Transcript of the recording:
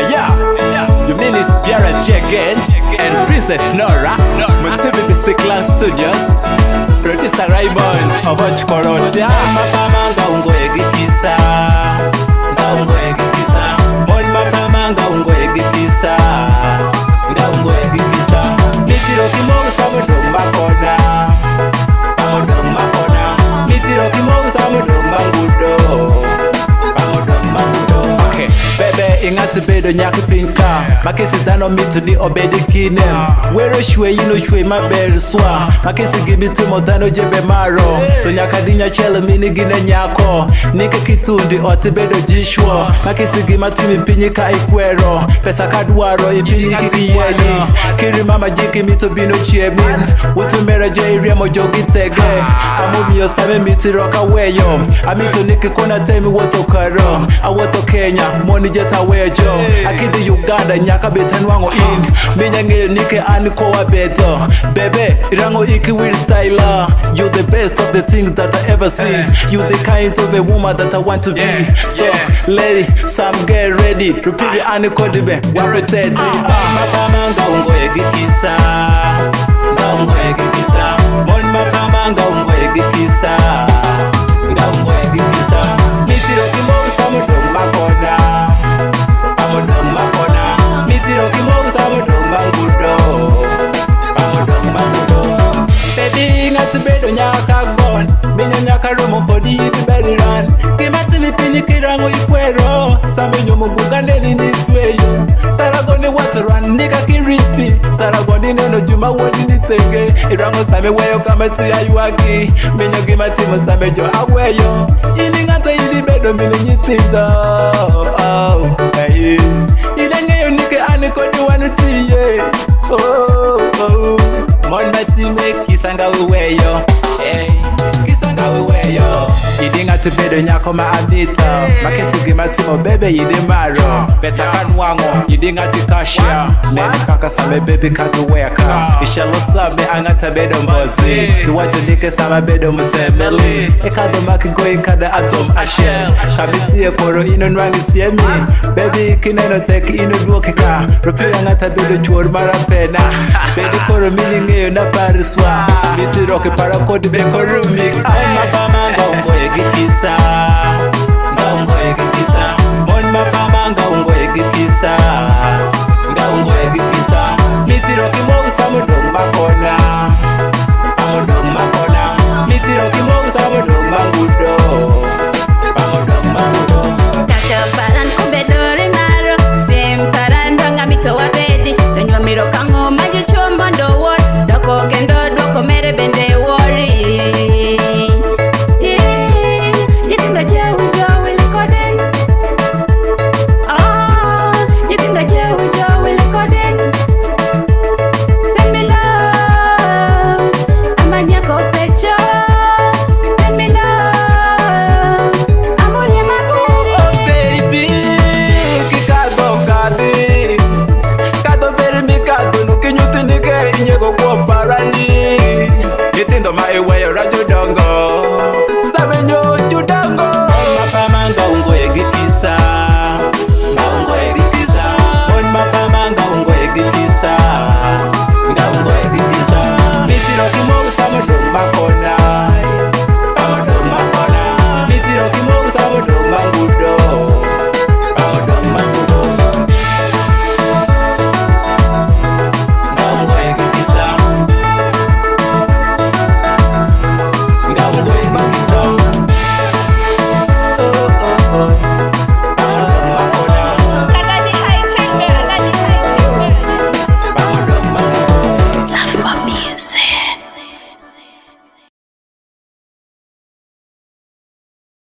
Yeah, you mean it's Biara Jagan and Princess Nora. Mutibi Bisi Clan Studios. Producer Raymond Oboch Korotia. Mama Ngaungo Egikisa. Ngaungo Egikisa. Mon Mama Ngaungo Egikisa. Ngaungo Egikisa. Mitiro Kimogu Samudong Makona. Samudong Makona. Mitiro Kimogu Samudong Mangudo. Bebe ingati bedo nyaki pinka Makesi dano mitu ni obedi kinem Wero shwe yino shwe maberi swa Makesi gimiti modano jebe maro To nyaka dinya chele mini gine nyako Nike kitundi oti bedo jishwo Makesi gimati mipinyi ka ikwero Pesa kaduaro ipinyi kikiyeyi Kiri mama jiki mito bino chiemin Utu mera jairia mojogi tege Amumi yosame miti roka weyo Amito niki kona temi woto karo Awoto Kenya Moni jeta wejo Akidi Uganda nyaka betanwango in Minyange nike aniko wa beto Bebe irango iki will styler You the best of the things that I ever seen You the kind of a woman that I want to be So lady, some get ready Repeat the aniko dibe Warreteti Mama ngaungo egikisa Ngaungo egikisa Mon mama ngaungo egikisa Ngaungo egikisa Mitiro kimogu samudong makona Samudong makona Mitiro kimogu samudong mangudo Samudong mangudo Baby ngati bedo nyaka gon Minya nyaka romo body yidi beri run Kimati mipini kirango ikwero Samenyo mugugande ninitweyo Saragoni watu run nika kiripi Saragoni neno juma wodi nitege Irango same weyo kameti ayuagi Minya gimati musamejo aweyo Ini ngata yidi bedo mini nyitindo Oh, hey Inenge yunike anikodi wanutiye Oh, Mon matime kisanga weweyo Hey, kisanga weweyo Yidinga tibedo nyako maanita Makesi gimatimo bebe yidimaro Pesa kanwango yidinga tikashia Neni kaka same bebe kaduweka Ishalo same angata bedo mbozi Kiwajo nike sama bedo musemeli Ekado makingo inkada atom ashel Kabitie koro ino nwangi siemi Baby kineno teki ino duokika Rupi angata bedo chuor marapena Baby koro miningeyo na pariswa Niti roke parakodi beko rumik Mama ngaungo egikisa